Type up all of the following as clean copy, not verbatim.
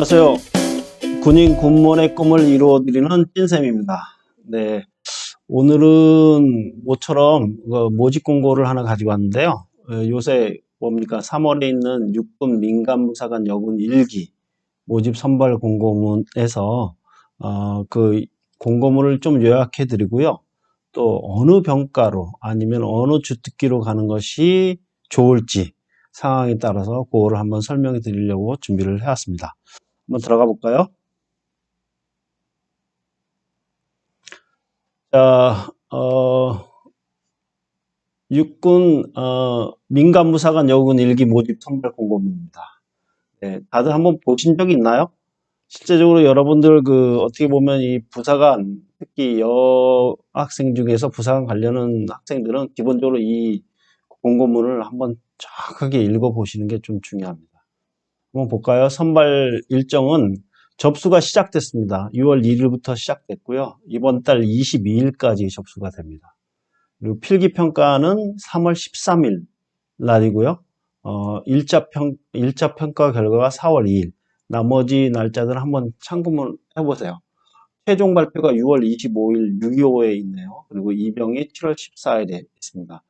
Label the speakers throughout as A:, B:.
A: 안녕하세요. 군인 군무원의 꿈을 이루어드리는 찐쌤입니다. 네, 오늘은 모처럼 모집 공고를 하나 가지고 왔는데요. 요새 뭡니까? 3월에 있는 육군 민간무사관 여군 1기 모집 선발 공고문에서 그 공고문을 좀 요약해 드리고요. 또 어느 병가로 아니면 어느 주특기로 가는 것이 좋을지 상황에 따라서 그거를 한번 설명해 드리려고 준비를 해왔습니다. 한번 들어가 볼까요? 자, 육군 민간무사관 여군 1기 모집 선발 공고문입니다. 네, 다들 한번 보신 적 있나요? 실제적으로 여러분들 어떻게 보면 이 부사관, 특히 여학생 중에서 부사관 관련한 학생들은 기본적으로 이 공고문을 한번 정확하게 읽어보시는 게 좀 중요합니다. 한번 볼까요? 선발 일정은 접수가 시작됐습니다. 6월 1일부터 시작됐고요. 이번 달 22일까지 접수가 됩니다. 그리고 필기평가는 3월 13일 날이고요. 1차 평가 결과가 4월 2일. 나머지 날짜들은 한번 참고를 해보세요. 최종 발표가 6월 25일 6.25에 있네요. 그리고 입영이 7월 14일에 있습니다.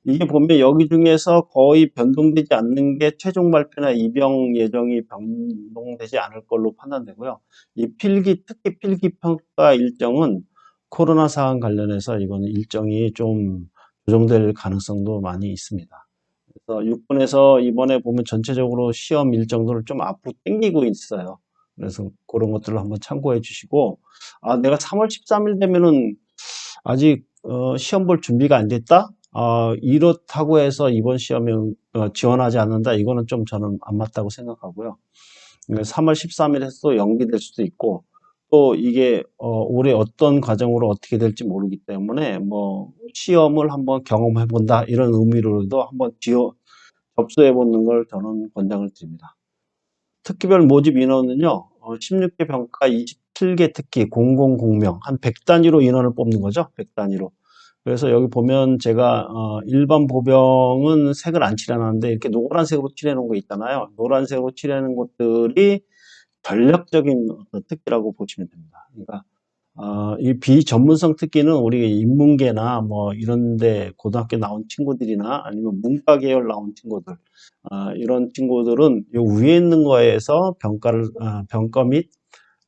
A: 이게 보면 여기 중에서 거의 변동되지 않는 게 최종 발표나 입영 예정이 변동되지 않을 걸로 판단되고요. 이 특히 필기평가 일정은 코로나 상황 관련해서 이거는 일정이 좀 조정될 가능성도 많이 있습니다. 그래서 육군에서 이번에 보면 전체적으로 시험 일정들을 좀 앞으로 당기고 있어요. 그래서 그런 것들을 한번 참고해 주시고, 내가 3월 13일 되면은 아직 시험 볼 준비가 안 됐다? 이렇다고 해서 이번 시험에 지원하지 않는다? 이거는 좀 저는 안 맞다고 생각하고요. 3월 13일에서 또 연기될 수도 있고, 또 이게 올해 어떤 과정으로 어떻게 될지 모르기 때문에 뭐 시험을 한번 경험해 본다 이런 의미로도 한번 접수해 보는 걸 저는 권장을 드립니다. 특기별 모집 인원은요, 16개 병과 27개 특기, 공공, 공명, 한 100단위로 인원을 뽑는 거죠. 100단위로. 그래서 여기 보면 제가 일반 보병은 색을 안 칠해놨는데 이렇게 노란색으로 칠해놓은 거 있잖아요. 노란색으로 칠해놓은 것들이 전략적인 어떤 특기라고 보시면 됩니다. 그러니까 이 비전문성 특기는 우리 인문계나 뭐 이런데 고등학교 나온 친구들이나 아니면 문과 계열 나온 친구들 이런 친구들은 요 위에 있는 거에서 병과 및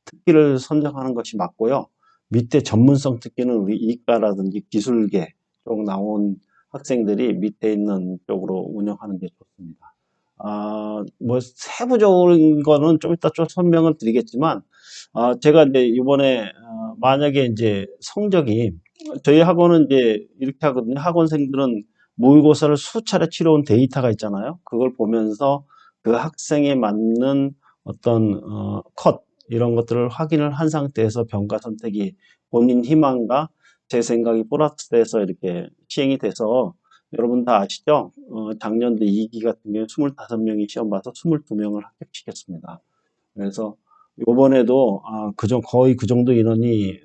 A: 특기를 선정하는 것이 맞고요. 밑에 전문성 특기는 우리 이과라든지 기술계 쪽 나온 학생들이 밑에 있는 쪽으로 운영하는 게 좋습니다. 뭐 세부적인 거는 좀 이따 좀 설명을 드리겠지만, 제가 이제 이번에 만약에 이제 성적이 저희 학원은 이제 이렇게 하거든요. 학원생들은 모의고사를 수차례 치러온 데이터가 있잖아요. 그걸 보면서 그 학생에 맞는 어떤 컷 이런 것들을 확인을 한 상태에서 병가 선택이 본인 희망과 제 생각이 플러스돼서 이렇게 시행이 돼서 여러분 다 아시죠? 작년도 2기 같은 경우에 25명이 시험 봐서 22명을 합격시켰습니다. 그래서 이번에도 거의 그 정도 인원이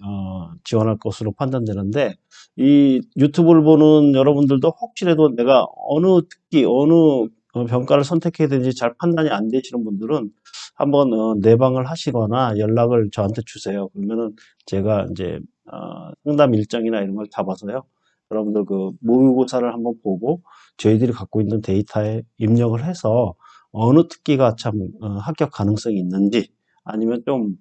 A: 지원할 것으로 판단되는데 이 유튜브를 보는 여러분들도 혹시라도 내가 어느 특기 어느 병가를 선택해야 되는지 잘 판단이 안 되시는 분들은 한번 내방을 하시거나 연락을 저한테 주세요. 그러면은 제가 이제 상담 일정이나 이런 걸 잡아서요. 여러분들 그 모의고사를 한번 보고 저희들이 갖고 있는 데이터에 입력을 해서 어느 특기가 참 합격 가능성이 있는지 아니면 좀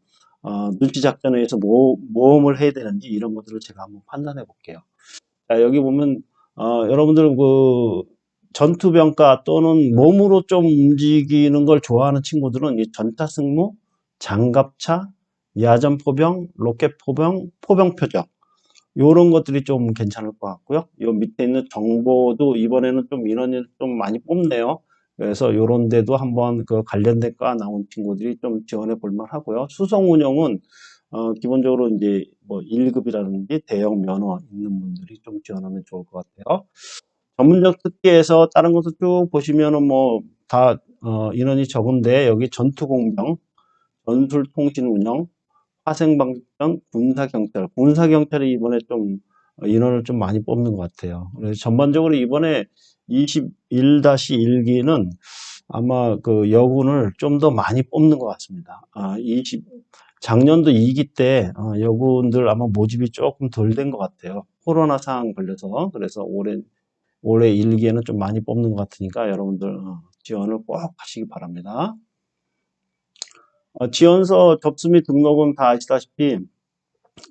A: 눈치 작전에 의해서 모험을 해야 되는지 이런 것들을 제가 한번 판단해 볼게요. 자, 여기 보면 여러분들 전투병과 또는 몸으로 좀 움직이는 걸 좋아하는 친구들은 이 전차승무, 장갑차, 야전포병, 로켓포병, 포병표적 요런 것들이 좀 괜찮을 것 같고요. 요 밑에 있는 정보도 이번에는 좀 인원이 좀 많이 뽑네요. 그래서 요런 데도 한번 그 관련된 과 나온 친구들이 좀 지원해 볼 만하고요. 수송 운영은 기본적으로 이제 뭐 1급이라든지 대형 면허 있는 분들이 좀 지원하면 좋을 것 같아요. 전문적 특기에서 다른 것을 쭉 보시면은 뭐 다 인원이 적은데 여기 전투공병, 전술통신 운영, 화생방전, 군사경찰. 군사경찰이 이번에 좀 인원을 좀 많이 뽑는 것 같아요. 그래서 전반적으로 이번에 21-1기는 아마 그 여군을 좀 더 많이 뽑는 것 같습니다. 작년도 2기 때 여군들 아마 모집이 조금 덜 된 것 같아요. 코로나 상황 걸려서. 그래서 올해 1기에는 좀 많이 뽑는 것 같으니까 여러분들 지원을 꼭 하시기 바랍니다. 지원서 접수 및 등록은 다 아시다시피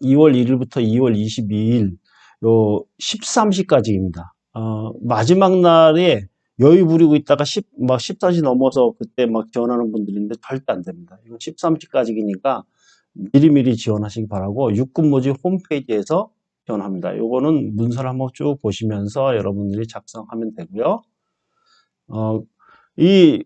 A: 2월 1일부터 2월 22일 요 13시까지입니다. 마지막 날에 여유 부리고 있다가 14시 넘어서 그때 막 지원하는 분들인데 절대 안 됩니다. 이거 13시까지니까 미리미리 지원하시기 바라고 육군 모집 홈페이지에서 지원합니다. 요거는 문서를 한번 쭉 보시면서 여러분들이 작성하면 되고요. 이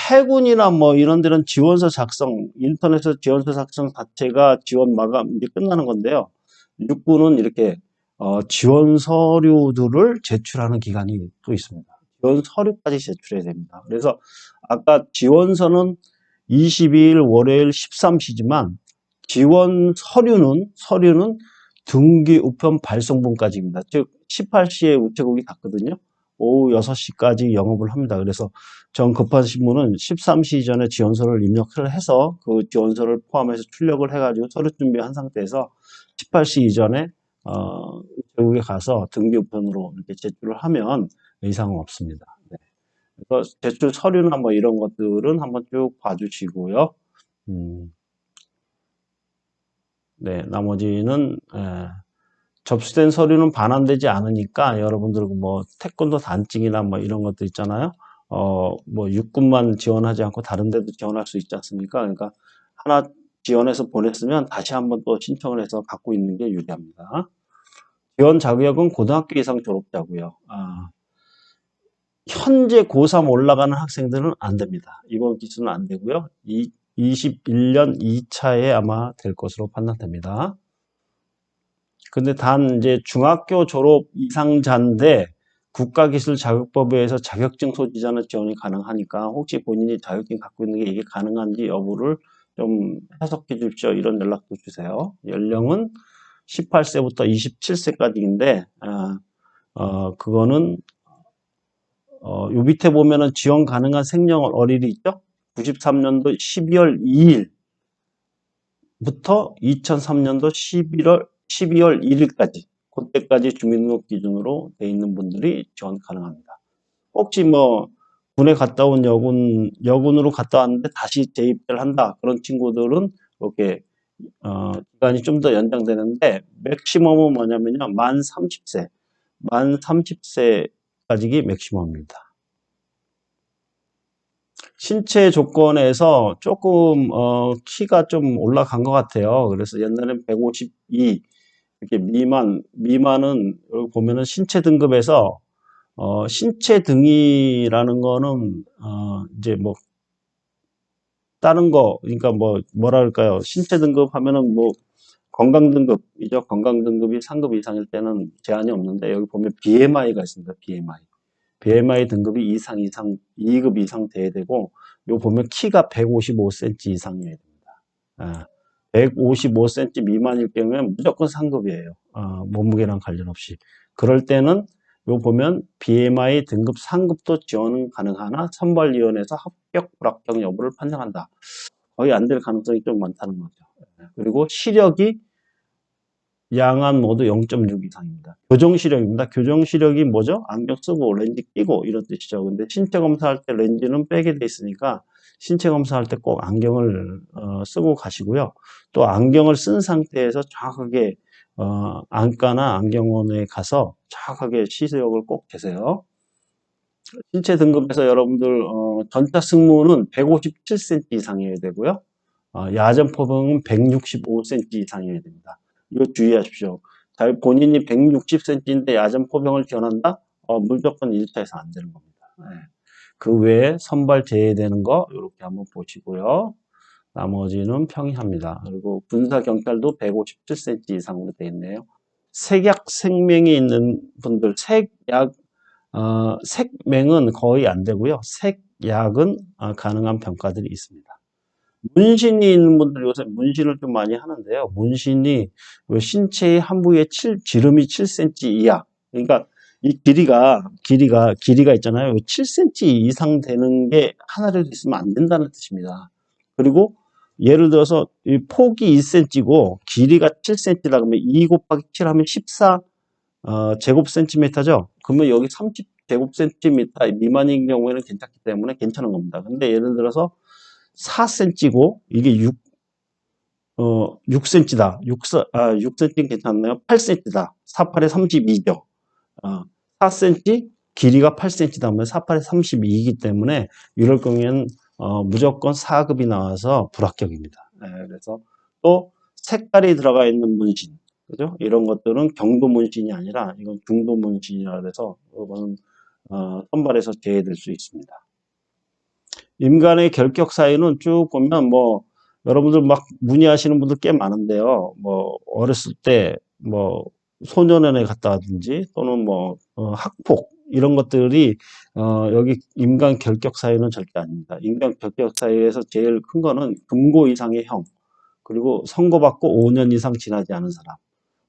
A: 해군이나 뭐 이런 데는 지원서 작성, 인터넷에서 지원서 작성 자체가 지원 마감 이제 끝나는 건데요. 육군은 이렇게 지원 서류들을 제출하는 기간이 또 있습니다. 지원 서류까지 제출해야 됩니다. 그래서 아까 지원서는 22일 월요일 13시지만 지원 서류는 등기 우편 발송분까지입니다. 즉 18시에 우체국이 닫거든요. 오후 6시까지 영업을 합니다. 그래서 전 급하신 분은 13시 전에 지원서를 입력을 해서 그 지원서를 포함해서 출력을 해가지고 서류 준비한 상태에서 18시 이전에 우체국에 가서 등기 우편으로 이렇게 제출을 하면 이상은 없습니다. 네. 그래서 제출 서류나 뭐 이런 것들은 한번 쭉 봐주시고요. 네, 나머지는 접수된 서류는 반환되지 않으니까 여러분들 뭐 태권도 단증이나 뭐 이런 것도 있잖아요. 뭐 육군만 지원하지 않고 다른 데도 지원할 수 있지 않습니까? 그러니까 하나 지원해서 보냈으면 다시 한번 또 신청을 해서 갖고 있는 게 유리합니다. 지원 자격은 고등학교 이상 졸업자고요. 현재 고3 올라가는 학생들은 안 됩니다. 이번 기수는 안 되고요. 21년 2차에 아마 될 것으로 판단됩니다. 근데 단 이제 중학교 졸업 이상자인데 국가기술자격법에 의해서 자격증 소지자는 지원이 가능하니까 혹시 본인이 자격증 갖고 있는 게 이게 가능한지 여부를 좀 해석해 주십시오. 이런 연락도 주세요. 연령은 18세부터 27세까지인데 그거는 요 밑에 보면은 지원 가능한 생년월일이 있죠? 93년도 12월 2일부터 2003년도 12월 1일까지 그때까지 주민등록 기준으로 돼 있는 분들이 지원 가능합니다. 혹시 뭐 군에 갔다 온 여군으로 갔다 왔는데 다시 재입대를 한다 그런 친구들은 이렇게 기간이 좀 더 연장되는데 맥시멈은 뭐냐면요 만 30세까지 맥시멈입니다. 신체 조건에서 조금 키가 좀 올라간 것 같아요. 그래서 옛날엔 152 이렇게 미만은 여기 보면은 신체 등급에서 신체 등이라는 거는 이제 뭐 다른 거 그러니까 뭐라 그럴까요? 신체 등급 하면은 뭐 건강 등급이죠. 건강 등급이 3급 이상일 때는 제한이 없는데 여기 보면 BMI가 있습니다. BMI 등급이 2급 이상 돼야 되고 요 보면 키가 155cm 이상이어야 됩니다. 155cm 미만일 경우에 무조건 상급이에요. 몸무게랑 관련 없이. 그럴 때는 요 보면 BMI 등급 상급도 지원 가능하나 선발위원회에서 합격, 불합격 여부를 판정한다. 거의 안 될 가능성이 좀 많다는 거죠. 그리고 시력이 양안 모두 0.6 이상입니다. 교정시력입니다. 교정시력이 뭐죠? 안경 쓰고 렌즈 끼고 이런 뜻이죠. 근데 신체 검사할 때 렌즈는 빼게 돼 있으니까 신체 검사할 때 꼭 안경을 쓰고 가시고요. 또 안경을 쓴 상태에서 정확하게 안과나 안경원에 가서 정확하게 시력을 꼭 재세요. 신체 등급에서 여러분들 전차 승무는 157cm 이상이어야 되고요. 야전 포병은 165cm 이상이어야 됩니다. 이거 주의하십시오. 본인이 160cm인데 야전 포병을 지원한다? 무조건 1차에서 안 되는 겁니다. 네. 그 외에 선발 제외되는 거 이렇게 한번 보시고요. 나머지는 평이합니다. 그리고 군사 경찰도 157cm 이상으로 되어 있네요. 색약 생명이 있는 분들 색맹은 거의 안 되고요. 색약은 가능한 병가들이 있습니다. 문신이 있는 분들 요새 문신을 좀 많이 하는데요. 문신이 신체의 한 부위에 지름이 7cm 이하. 그러니까 이 길이가 있잖아요. 7cm 이상 되는 게 하나라도 있으면 안 된다는 뜻입니다. 그리고 예를 들어서 이 폭이 1cm고 길이가 7cm라 그러면 2 곱하기 7 하면 14 제곱센티미터죠. 그러면 여기 30 제곱센티미터 미만인 경우에는 괜찮기 때문에 괜찮은 겁니다. 근데 예를 들어서 4cm고 이게 6cm다. 6cm는 괜찮나요? 8cm다. 4, 8에 32죠. 4cm, 길이가 8cm다 하면 4, 8에 32이기 때문에 이럴 경우에는 무조건 4급이 나와서 불합격입니다. 네, 그래서 또 색깔이 들어가 있는 문신, 그죠? 이런 것들은 경도 문신이 아니라 이건 중도 문신이라 그래서 이거는 선발에서 제외될 수 있습니다. 임간의 결격 사유는 쭉 보면 뭐 여러분들 막 문의하시는 분들 꽤 많은데요. 뭐 어렸을 때 뭐 소년원에 갔다 왔든지 또는 뭐 학폭 이런 것들이 여기 임간 결격 사유는 절대 아닙니다. 임간 결격 사유에서 제일 큰 거는 금고 이상의 형 그리고 선고받고 5년 이상 지나지 않은 사람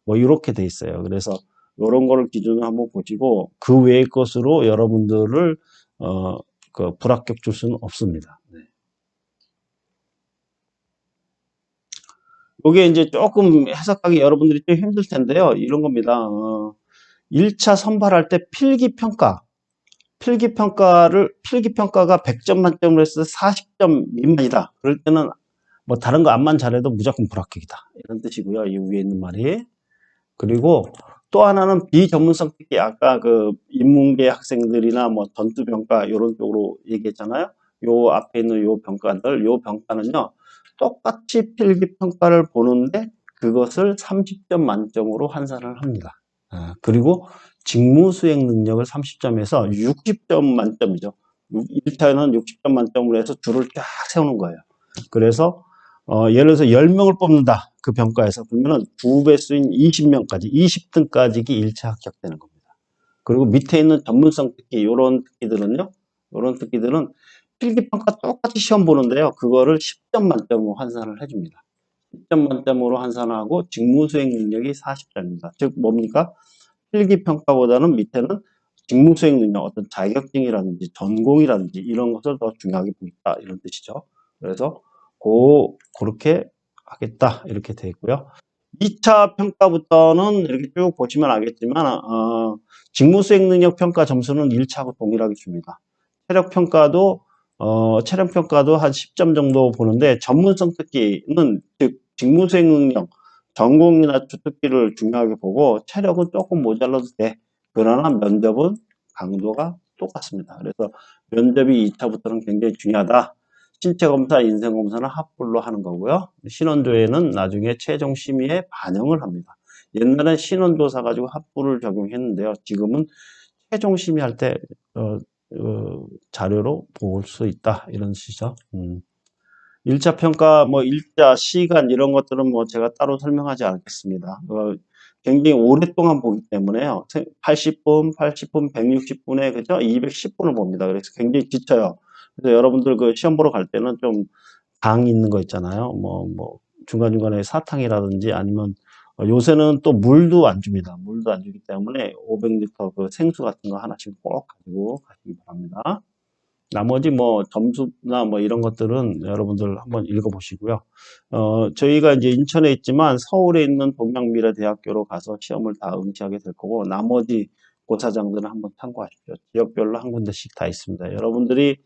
A: 뭐 이렇게 돼 있어요. 그래서 이런 거를 기준으로 한번 보시고 그 외의 것으로 여러분들을 그 불합격 줄 수는 없습니다. 네. 이게 이제 조금 해석하기 여러분들이 좀 힘들 텐데요. 이런 겁니다. 1차 선발할 때 필기평가. 필기평가가 100점 만점으로 했을 때 40점 미만이다. 그럴 때는 뭐 다른 거 안만 잘해도 무조건 불합격이다. 이런 뜻이고요. 이 위에 있는 말이. 그리고 또 하나는 비전문성 특기. 아까 그 인문계 학생들이나 뭐 전투평가 이런 쪽으로 얘기했잖아요. 요 앞에 있는 요 평가들, 요 평가는요. 똑같이 필기평가를 보는데 그것을 30점 만점으로 환산을 합니다. 그리고 직무수행 능력을 30점에서 60점 만점이죠. 1차는 60점 만점으로 해서 줄을 쫙 세우는 거예요. 그래서 예를 들어서 10명을 뽑는다. 그 평가에서. 그러면 2배수인 20명까지, 20등까지 1차 합격되는 겁니다. 그리고 밑에 있는 전문성 특기, 요런 특기들은 필기평가 똑같이 시험 보는데요. 그거를 10점 만점으로 환산을 해줍니다. 10점 만점으로 환산하고 직무수행 능력이 40점입니다. 즉 뭡니까? 필기평가보다는 밑에는 직무수행 능력, 어떤 자격증이라든지 전공이라든지 이런 것을 더 중요하게 보겠다 이런 뜻이죠. 그래서 그렇게 하겠다 이렇게 되어 있고요. 2차 평가부터는 이렇게 쭉 보시면 알겠지만 직무수행 능력 평가 점수는 1차하고 동일하게 줍니다. 체력 평가도 한 10점 정도 보는데 전문성 특기는 즉 직무수행 능력, 전공이나 주특기를 중요하게 보고 체력은 조금 모자라도 돼. 그러나 면접은 강도가 똑같습니다. 그래서 면접이 2차부터는 굉장히 중요하다. 신체검사, 인생검사는 합불로 하는 거고요. 신원조회는 나중에 최종 심의에 반영을 합니다. 옛날엔 신원조사 가지고 합불을 적용했는데요. 지금은 최종 심의할 때 자료로 볼 수 있다. 이런 식이죠. 1차 평가, 뭐 1차 시간 이런 것들은 뭐 제가 따로 설명하지 않겠습니다. 굉장히 오랫동안 보기 때문에요. 80분, 160분에 그죠? 210분을 봅니다. 그래서 굉장히 지쳐요. 그래서 여러분들 그 시험 보러 갈 때는 좀 당 있는 거 있잖아요. 뭐 중간중간에 사탕이라든지 아니면 요새는 또 물도 안 줍니다. 물도 안 주기 때문에 500리터 그 생수 같은 거 하나씩 꼭 가지고 가시기 바랍니다. 나머지 뭐 점수나 뭐 이런 것들은 여러분들 한번 읽어보시고요. 저희가 이제 인천에 있지만 서울에 있는 동양미래대학교로 가서 시험을 다 응시하게 될 거고 나머지 고사장들은 한번 참고하십시오. 지역별로 한 군데씩 다 있습니다. 여러분들이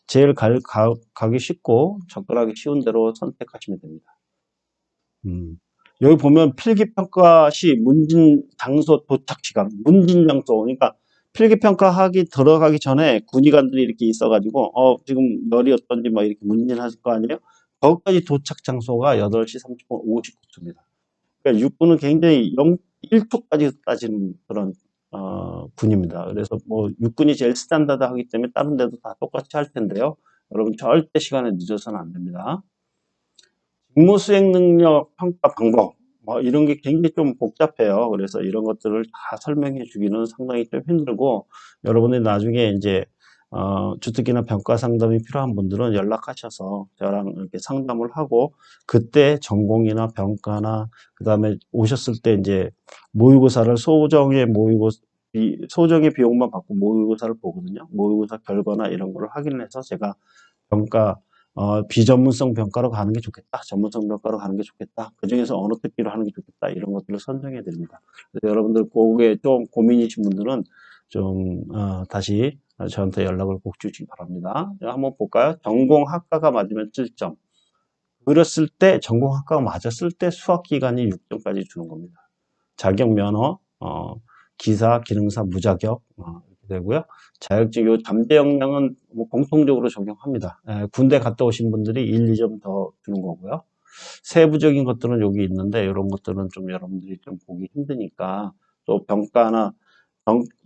A: 제일 가기 쉽고 접근하기 쉬운 대로 선택하시면 됩니다. 여기 보면 필기평가 시 문진 장소 도착 시간, 문진 장소. 그러니까 필기평가하기 들어가기 전에 군의관들이 이렇게 있어가지고, 지금 열이 어떤지 막 이렇게 문진하실 거 아니에요? 거기까지 도착 장소가 8시 30분 59초입니다. 그러니까 육군은 굉장히 1초까지 따지는 그런, 군입니다. 그래서 뭐 육군이 제일 스탠다드 하기 때문에 다른 데도 다 똑같이 할 텐데요. 여러분 절대 시간에 늦어서는 안 됩니다. 직무수행 능력 평가 방법 뭐 이런 게 굉장히 좀 복잡해요. 그래서 이런 것들을 다 설명해 주기는 상당히 좀 힘들고 여러분이 나중에 이제 주특기나 평가 상담이 필요한 분들은 연락하셔서 저랑 이렇게 상담을 하고 그때 전공이나 평가나 그다음에 오셨을 때 이제 모의고사를 소정의 모의고사 소정의 비용만 받고 모의고사를 보거든요. 모의고사 결과나 이런 거를 확인해서 제가 평가, 비전문성 평가로 가는 게 좋겠다. 전문성 평가로 가는 게 좋겠다. 그 중에서 어느 특기로 하는 게 좋겠다. 이런 것들을 선정해 드립니다. 그래서 여러분들 그게 좀 고민이신 분들은 좀, 다시 저한테 연락을 꼭 주시기 바랍니다. 한번 볼까요? 전공학과가 맞으면 7점. 그랬을 때, 전공학과가 맞았을 때 수학 기간이 6점까지 주는 겁니다. 자격 면허, 기사, 기능사, 무자격, 이렇게 되고요. 자격증, 요 잠재 역량은 뭐 공통적으로 적용합니다. 군대 갔다 오신 분들이 1, 2점 더 주는 거고요. 세부적인 것들은 여기 있는데, 이런 것들은 좀 여러분들이 좀 보기 힘드니까, 또 병가나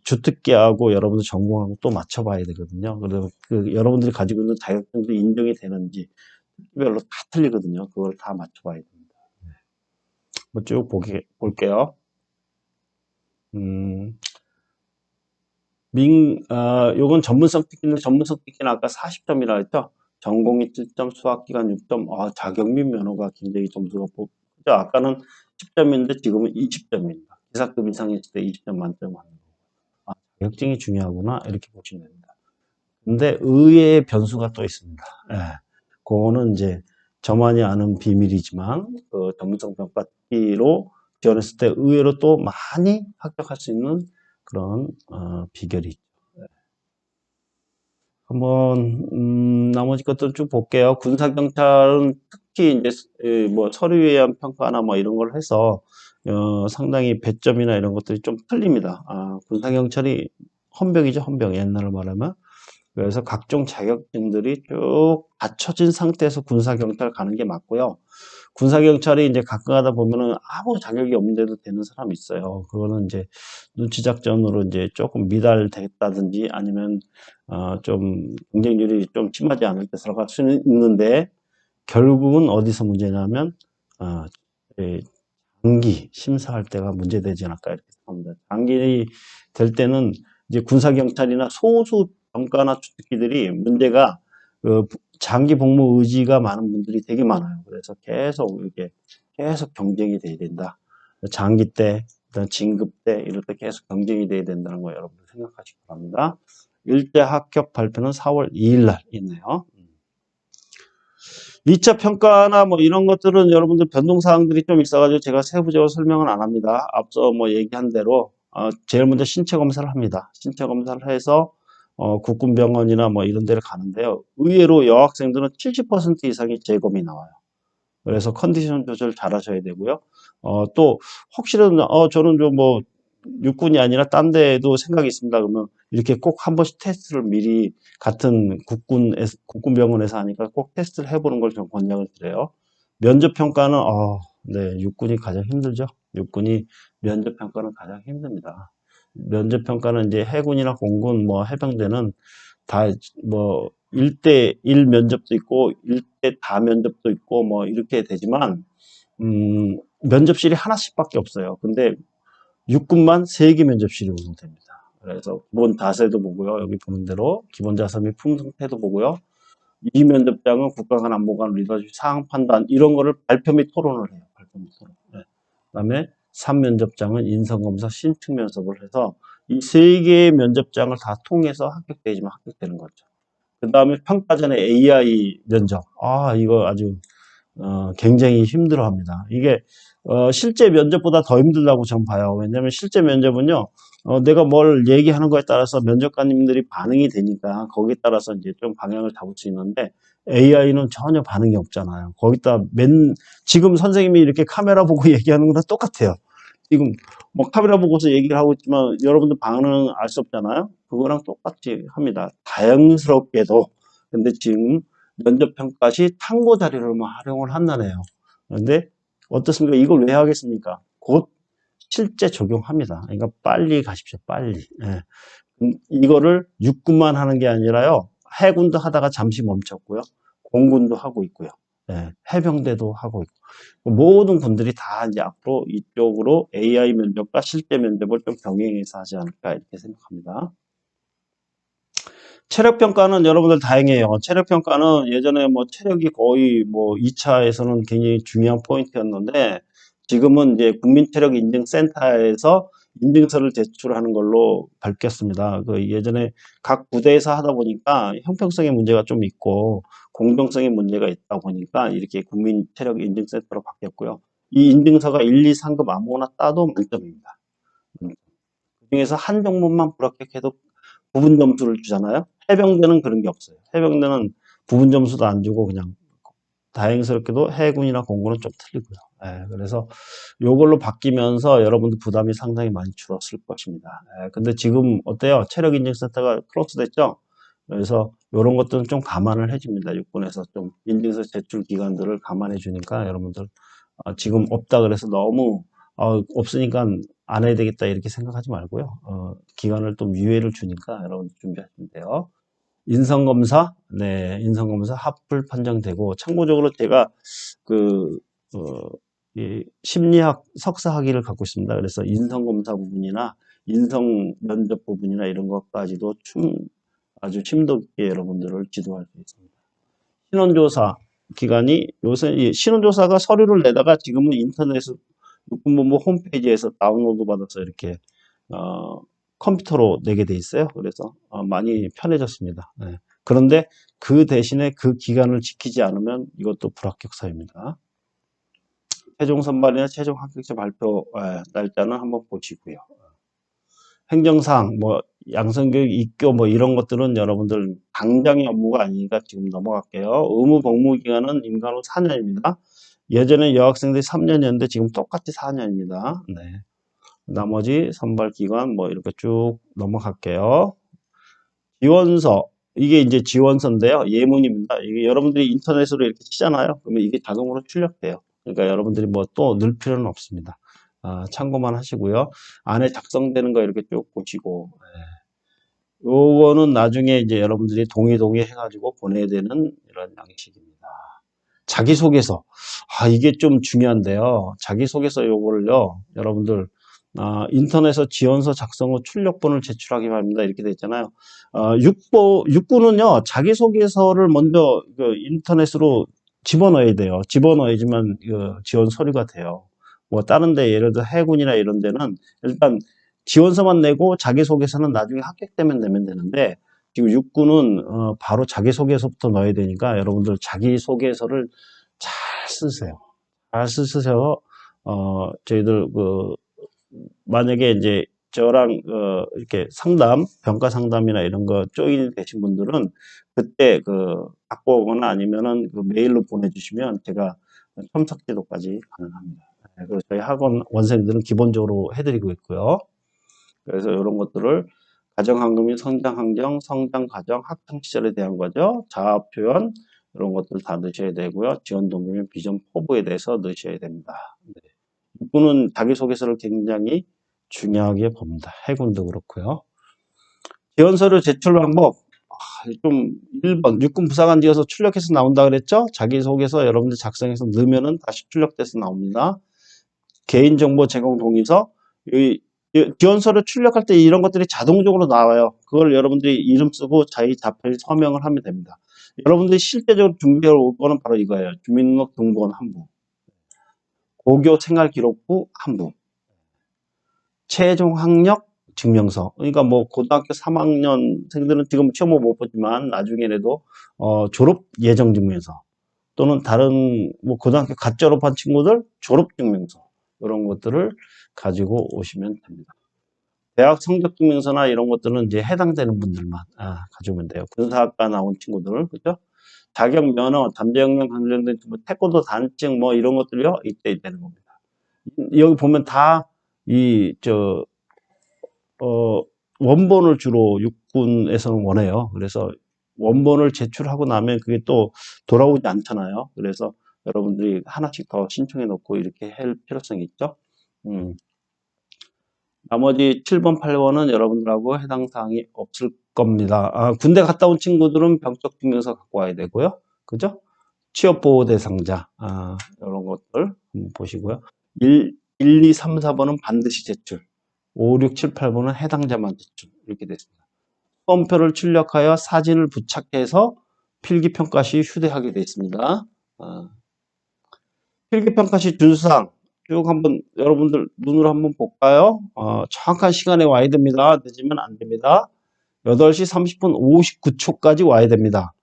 A: 주특기하고 여러분들 전공하고 또 맞춰봐야 되거든요. 그래서 여러분들이 가지고 있는 자격증도 인정이 되는지, 특기별로 다 틀리거든요. 그걸 다 맞춰봐야 됩니다. 쭉 볼게요. 요건 전문성 특기인데, 전문성 특기는 아까 40점이라 했죠? 전공이 7점, 수학기간 6점, 자격 및 면허가 굉장히 점수가 그죠? 아까는 10점인데 지금은 20점입니다. 기사급 이상했을 때 20점 만점 하는 거. 자격증이 중요하구나. 이렇게 보시면 됩니다. 근데 의외의 변수가 또 있습니다. 예. 그거는 이제 저만이 아는 비밀이지만, 그 전문성 평가 특기로 지원했을 때 의외로 또 많이 합격할 수 있는 그런 비결이 있죠. 한번 나머지 것들 쭉 볼게요. 군사경찰은 특히 이제 뭐 서류에 의한 평가나 뭐 이런 걸 해서 상당히 배점이나 이런 것들이 좀 틀립니다. 군사경찰이 헌병이죠, 헌병. 옛날로 말하면. 그래서 각종 자격증들이 쭉 갖춰진 상태에서 군사경찰 가는 게 맞고요. 군사경찰이 이제 가끔 가다 보면은 아무 자격이 없는데도 되는 사람이 있어요. 그거는 이제 눈치작전으로 이제 조금 미달됐다든지 아니면, 좀 경쟁률이 좀 심하지 않을 때 들어갈 수는 있는데, 결국은 어디서 문제냐면, 장기 심사할 때가 문제되지 않을까 이렇게 생각합니다. 장기 될 때는 이제 군사경찰이나 소수 병가나 주특기들이 문제가 장기 복무 의지가 많은 분들이 되게 많아요. 그래서 계속 이렇게 계속 경쟁이 돼야 된다. 장기 때, 진급 때 이럴 때 계속 경쟁이 돼야 된다는 거 여러분들 생각하시기 바랍니다. 일대 합격 발표는 4월 2일 날 있네요. 2차 평가나 뭐 이런 것들은 여러분들 변동사항들이 좀 있어가지고 제가 세부적으로 설명은 안 합니다. 앞서 뭐 얘기한 대로, 제일 먼저 신체 검사를 합니다. 신체 검사를 해서, 국군병원이나 뭐 이런 데를 가는데요. 의외로 여학생들은 70% 이상이 재검이 나와요. 그래서 컨디션 조절 잘 하셔야 되고요. 또, 혹시라도, 저는 좀 뭐, 육군이 아니라 딴 데에도 생각이 있습니다. 그러면 이렇게 꼭 한 번씩 테스트를 미리 같은 국군병원에서 하니까 꼭 테스트를 해보는 걸 좀 권장을 드려요. 면접평가는, 네, 육군이 가장 힘들죠. 육군이 면접평가는 가장 힘듭니다. 면접평가는 이제 해군이나 공군, 뭐 해병대는 다 뭐 1대1 면접도 있고 1대 다 면접도 있고 뭐 이렇게 되지만, 면접실이 하나씩밖에 없어요. 근데 육군만 3개 면접실이 운영됩니다. 그래서 기본 자세도 보고요. 여기 보는 대로 기본 자세 및 품성태도 보고요. 2 면접장은 국가간 안보관 리더십 사항 판단 이런 거를 발표 및 토론을 해요. 발표 및 토론. 네. 그다음에 3 면접장은 인성검사 신축 면접을 해서 이 3개의 면접장을 다 통해서 합격되지만 합격되는 거죠. 그 다음에 평가 전에 AI 면접. 이거 아주 굉장히 힘들어합니다. 이게 실제 면접보다 더 힘들다고 저는 봐요. 왜냐하면 실제 면접은요, 내가 뭘 얘기하는 거에 따라서 면접관님들이 반응이 되니까 거기에 따라서 이제 좀 방향을 잡을 수 있는데 AI는 전혀 반응이 없잖아요. 거기다 지금 선생님이 이렇게 카메라 보고 얘기하는 거랑 똑같아요. 지금 뭐 카메라 보고서 얘기를 하고 있지만 여러분들 반응은 알 수 없잖아요. 그거랑 똑같이 합니다. 다행스럽게도. 근데 지금 면접평가 시 탐구 자료를만 활용을 한다네요. 그런데 어떻습니까? 이걸 왜 하겠습니까? 곧 실제 적용합니다. 그러니까 빨리 가십시오. 빨리. 예. 이거를 육군만 하는 게 아니라요. 해군도 하다가 잠시 멈췄고요. 공군도 하고 있고요. 예. 해병대도 하고 있고. 모든 군들이 다 이제 앞으로 이쪽으로 AI 면접과 실제 면접을 좀 병행해서 하지 않을까 이렇게 생각합니다. 체력평가는 여러분들 다행이에요. 체력평가는 예전에 뭐 체력이 거의 뭐 2차에서는 굉장히 중요한 포인트였는데 지금은 이제 국민체력인증센터에서 인증서를 제출하는 걸로 밝혔습니다. 그 예전에 각 부대에서 하다 보니까 형평성의 문제가 좀 있고 공정성의 문제가 있다 보니까 이렇게 국민체력인증센터로 바뀌었고요. 이 인증서가 1, 2, 3급 아무거나 따도 만점입니다. 그중에서 한 종목만 불합격해도 부분 점수를 주잖아요. 해병대는 그런 게 없어요. 해병대는 부분 점수도 안 주고 그냥 다행스럽게도 해군이나 공군은 좀 틀리고요. 예, 그래서 이걸로 바뀌면서 여러분들 부담이 상당히 많이 줄었을 것입니다. 예, 근데 지금 어때요? 체력인증센터가 클로스 됐죠? 그래서 이런 것들은 좀 감안을 해줍니다. 육군에서 좀 인증서 제출 기간들을 감안해 주니까 여러분들 지금 없다 그래서 너무 없으니까 안 해야 되겠다 이렇게 생각하지 말고요. 기간을 좀 유예를 주니까 여러분 준비하시면 돼요. 인성검사, 네, 인성검사 합불 판정되고, 참고적으로 제가 그, 이 심리학 석사 학위를 갖고 있습니다. 그래서 인성검사 부분이나 인성면접 부분이나 이런 것까지도 아주 심도 있게 여러분들을 지도할 수 있습니다. 신원조사 기간이 요새 이 신원조사가 서류를 내다가 지금은 인터넷 육군본부 홈페이지에서 다운로드 받아서 이렇게 컴퓨터로 내게 돼 있어요. 그래서 많이 편해졌습니다. 네. 그런데 그 대신에 그 기간을 지키지 않으면 이것도 불합격 사유입니다. 최종 선발이나 최종 합격자 발표 날짜는 한번 보시고요. 행정상 뭐 양성교육 입교 뭐 이런 것들은 여러분들 당장의 업무가 아니니까 지금 넘어갈게요. 의무 복무 기간은 임관후 4년입니다. 예전에 여학생들이 3년이었는데 지금 똑같이 4년입니다. 네. 나머지 선발 기관 뭐 이렇게 쭉 넘어갈게요. 지원서 이게 이제 지원서인데요. 예문입니다. 이게 여러분들이 인터넷으로 이렇게 치잖아요. 그러면 이게 자동으로 출력돼요. 그러니까 여러분들이 뭐 또 넣을 필요는 없습니다. 참고만 하시고요. 안에 작성되는 거 이렇게 쭉 보시고 요거는 나중에 이제 여러분들이 동의 해가지고 보내야 되는 이런 양식입니다. 자기소개서. 이게 좀 중요한데요. 자기소개서 요거를요, 여러분들, 인터넷에서 지원서 작성 후 출력본을 제출하기 바랍니다. 이렇게 돼 있잖아요. 육군은요, 자기소개서를 먼저 인터넷으로 집어넣어야 돼요. 집어넣어야지만 지원 서류가 돼요. 뭐, 다른데, 예를 들어 해군이나 이런 데는 일단 지원서만 내고 자기소개서는 나중에 합격되면 내면 되는데, 지금 육군은 바로 자기소개서부터 넣어야 되니까 여러분들 자기소개서를 잘 쓰세요. 잘 쓰세요. 저희들 만약에 이제 저랑 이렇게 평가 상담이나 이런 거 조인이 되신 분들은 그때 갖고 오거나 아니면은 메일로 보내주시면 제가 첨삭 지도까지 가능합니다. 그래서 저희 학원 원생들은 기본적으로 해드리고 있고요. 그래서 이런 것들을 가정환경및 성장환경, 성장과정, 학창시절에 대한 거죠. 자아표현 이런 것들 다 넣으셔야 되고요. 지원동기및 비전 포부에 대해서 넣으셔야 됩니다. 네. 이분은 자기소개서를 굉장히 중요하게 봅니다. 해군도 그렇고요. 지원서류 제출 방법 좀 1번 육군 부사관 지어서 출력해서 나온다 그랬죠? 자기소개서 여러분들 작성해서 넣으면은 다시 출력돼서 나옵니다. 개인정보 제공 동의서 지원서를 출력할 때 이런 것들이 자동적으로 나와요. 그걸 여러분들이 이름 쓰고 자기 자필 서명을 하면 됩니다. 여러분들이 실제적으로 준비해 올 거는 바로 이거예요. 주민등록 등본 한 부, 고교 생활기록부 한 부, 최종 학력 증명서. 그러니까 뭐 고등학교 3학년생들은 지금 시험을 못 보지만 나중에라도 졸업 예정 증명서 또는 다른 뭐 고등학교 갓 졸업한 친구들 졸업 증명서 이런 것들을 가지고 오시면 됩니다. 대학 성적 증명서나 이런 것들은 이제 해당되는 분들만 가져오면 돼요. 군사학과 나온 친구들, 그죠? 자격 면허, 잠재역량 관련된 뭐 태권도 단증 뭐 이런 것들요 이때 되는 겁니다. 여기 보면 다 원본을 주로 육군에서는 원해요. 그래서 원본을 제출하고 나면 그게 또 돌아오지 않잖아요. 그래서 여러분들이 하나씩 더 신청해 놓고 이렇게 할 필요성이 있죠. 나머지 7번, 8번은 여러분들하고 해당 사항이 없을 겁니다. 군대 갔다 온 친구들은 병적 증명서 갖고 와야 되고요. 그죠? 취업보호 대상자, 이런 것들 보시고요. 1, 2, 3, 4번은 반드시 제출. 5, 6, 7, 8번은 해당자만 제출. 이렇게 됐습니다. 수험표를 출력하여 사진을 부착해서 필기평가 시 휴대하게 되어 있습니다. 필기평가 시 준수사항. 쭉 한번 여러분들 눈으로 한번 볼까요? 정확한 시간에 와야 됩니다. 늦으면 안 됩니다. 8시 30분 59초까지 와야 됩니다.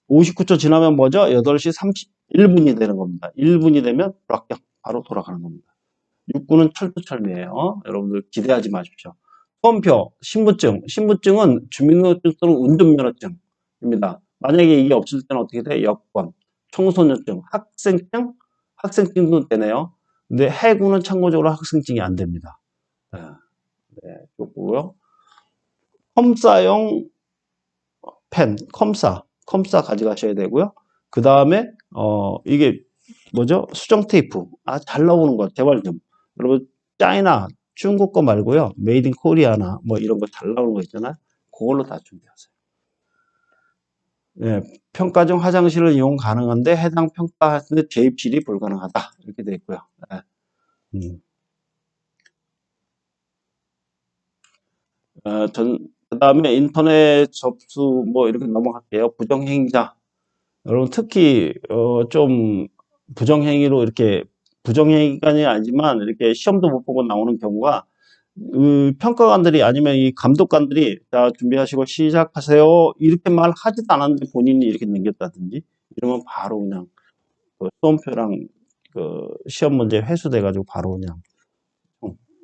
A: 59초 지나면 뭐죠? 8시 31분이 되는 겁니다. 1분이 되면 불합격 바로 돌아가는 겁니다. 육군은 철두철미예요. 여러분들 기대하지 마십시오. 수험표, 신분증은 주민등록증 또는 운전면허증입니다. 만약에 이게 없을 때는 어떻게 돼? 여권, 청소년증, 학생증도 되네요. 근데 해군은 참고적으로 학생증이 안 됩니다. 네, 요거요. 컴사용 펜, 컴사 가져가셔야 되고요. 그 다음에 이게 뭐죠? 수정 테이프. 잘 나오는 거 제발 좀. 여러분 짜이나 중국 거 말고요. 메이드 인 코리아나 뭐 이런 거 잘 나오는 거 있잖아요. 그걸로 다 준비하세요. 네, 평가 중 화장실을 이용 가능한데 해당 평가하는데 재입실이 불가능하다. 이렇게 되어 있고요. 네. 그 다음에 인터넷 접수 뭐 이렇게 넘어갈게요. 부정행위자. 여러분 특히 좀 부정행위로 이렇게 부정행위까지 아니지만 이렇게 시험도 못 보고 나오는 경우가 평가관들이 아니면 이 감독관들이 자 준비하시고 시작하세요 이렇게 말하지도 않았는데 본인이 이렇게 넘겼다든지 이러면 바로 그냥 그 수험표랑 그 시험 문제 회수돼 가지고 바로 그냥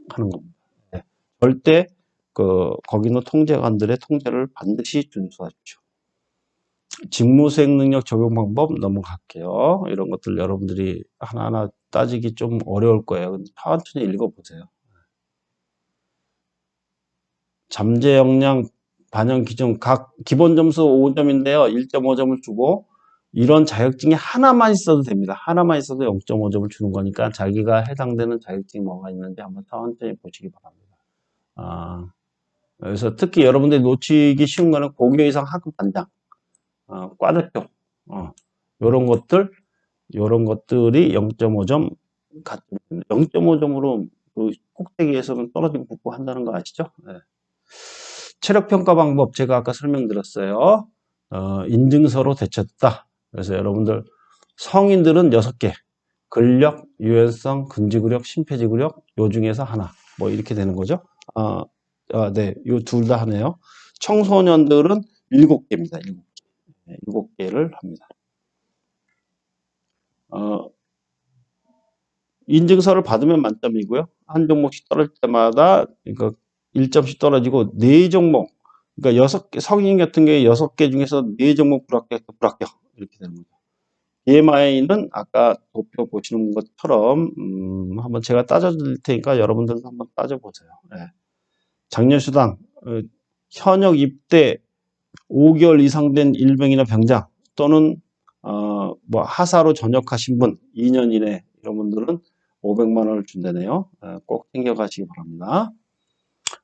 A: 하는 겁니다. 네. 절대 거기 있는 통제관들의 통제를 반드시 준수하십시오. 직무수행 능력 적용 방법 넘어갈게요. 이런 것들 여러분들이 하나하나 따지기 좀 어려울 거예요. 천천히 읽어보세요. 잠재 역량 반영 기준 각 기본 점수 5점인데요. 1.5점을 주고 이런 자격증이 하나만 있어도 됩니다. 하나만 있어도 0.5점을 주는 거니까 자기가 해당되는 자격증이 뭐가 있는지 한번 천천히 보시기 바랍니다. 그래서 특히 여러분들이 놓치기 쉬운 거는 고교 이상 학급 반장, 과대표, 요런 것들이 0.5점, 0.5점으로 그 꼭대기에서는 떨어지고 붙고 한다는 거 아시죠? 네. 체력평가 방법 제가 아까 설명드렸어요. 인증서로 제쳤다. 그래서 여러분들 성인들은 6개, 근력, 유연성, 근지구력, 심폐지구력 요 중에서 하나 뭐 이렇게 되는 거죠. 네, 요 둘 다 하네요. 청소년들은 7개입니다. 7개를 합니다. 인증서를 받으면 만점이고요. 한 종목씩 떨어질 때마다 그러니까 1점씩 떨어지고 4종목 그러니까 6개 성인 같은 경우에 6개 중에서 4종목 불합격 이렇게 되는 거죠. BMI는 아까 도표 보시는 것처럼 한번 제가 따져드릴 테니까 여러분들도 한번 따져보세요. 네. 장년수당 현역 입대 5개월 이상 된 일병이나 병장 또는 뭐 하사로 전역하신 분 2년 이내 이런 분들은 500만 원을 준다네요. 꼭 챙겨가시기 바랍니다.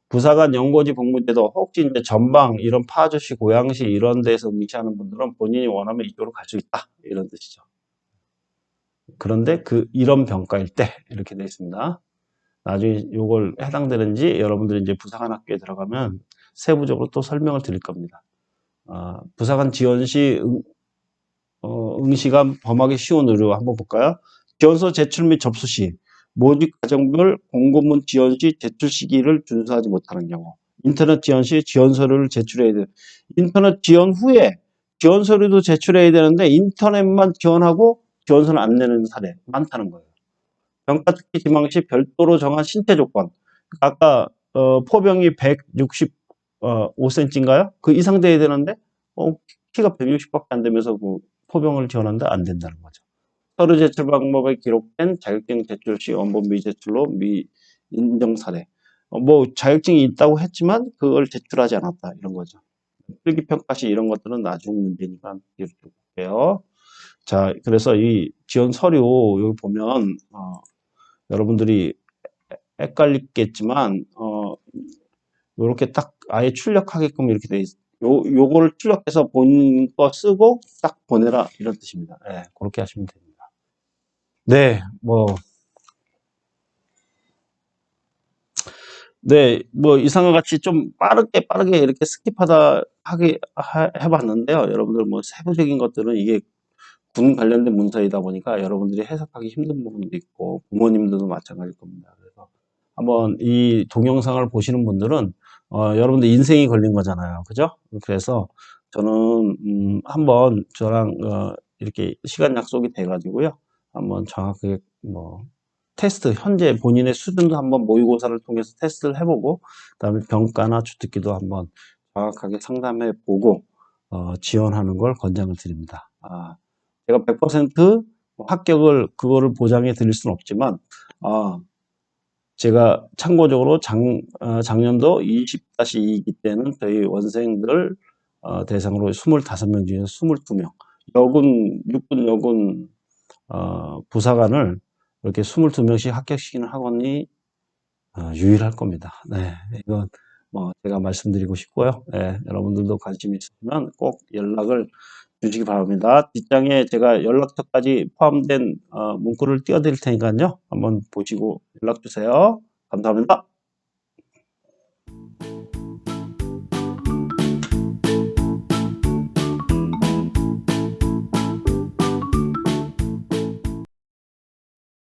A: 부사관 연고지 복무제도 혹시 이제 전방 이런 파주시 고양시 이런 데서 응시하는 분들은 본인이 원하면 이쪽으로 갈 수 있다 이런 뜻이죠. 그런데 이런 병가일 때 이렇게 되어 있습니다. 나중에 이걸 해당되는지 여러분들이 이제 부사관 학교에 들어가면 세부적으로 또 설명을 드릴 겁니다. 부사관 지원 시 응시가 범하기 쉬운 의료 한번 볼까요? 지원서 제출 및 접수 시 모집 과정별 공고문 지원 시 제출 시기를 준수하지 못하는 경우 인터넷 지원 시 지원 서류를 제출해야 돼요. 인터넷 지원 후에 지원 서류도 제출해야 되는데 인터넷만 지원하고 지원서는 안 내는 사례 많다는 거예요. 병가 특기 지망 시 별도로 정한 신체 조건 아까 포병이 165cm인가요? 그 이상 돼야 되는데 키가 160밖에 안 되면서 그 포병을 지원한다 안 된다는 거죠. 서류 제출 방법에 기록된 자격증 제출 시 원본 미제출로 미인정 사례. 뭐 자격증이 있다고 했지만 그걸 제출하지 않았다 이런 거죠. 필기평가 시 이런 것들은 나중 문제니까 기억해 볼게요. 자, 그래서 이 지원 서류 여기 보면 여러분들이 헷갈리겠지만 이렇게 딱 아예 출력하게끔 이렇게 돼 있어요. 요거를 출력해서 본인 거 쓰고 딱 보내라 이런 뜻입니다. 네, 그렇게 하시면 됩니다. 네, 뭐 이상과 같이 좀 빠르게 이렇게 스킵하다 해봤는데요. 여러분들 뭐 세부적인 것들은 이게 군 관련된 문서이다 보니까 여러분들이 해석하기 힘든 부분도 있고 부모님들도 마찬가지일 겁니다. 그래서 한번 이 동영상을 보시는 분들은 여러분들 인생이 걸린 거잖아요. 그죠? 그래서 저는 한번 저랑 이렇게 시간 약속이 돼 가지고요. 한번 정확하게 뭐 테스트 현재 본인의 수준도 한번 모의고사를 통해서 테스트를 해보고 그다음에 병가나 주특기도 한번 정확하게 상담해 보고 지원하는 걸 권장을 드립니다. 제가 100% 합격을 그거를 보장해 드릴 수는 없지만 제가 참고적으로 작년도 20-2기 때는 저희 원생들 대상으로 25명 중에 22명 육군 여군 부사관을 이렇게 22명씩 합격시키는 학원이 유일할 겁니다. 네, 이건 뭐 제가 말씀드리고 싶고요. 네, 여러분들도 관심 있으시면 꼭 연락을 주시기 바랍니다. 뒷장에 제가 연락처까지 포함된 문구를 띄워드릴 테니까요. 한번 보시고 연락 주세요. 감사합니다.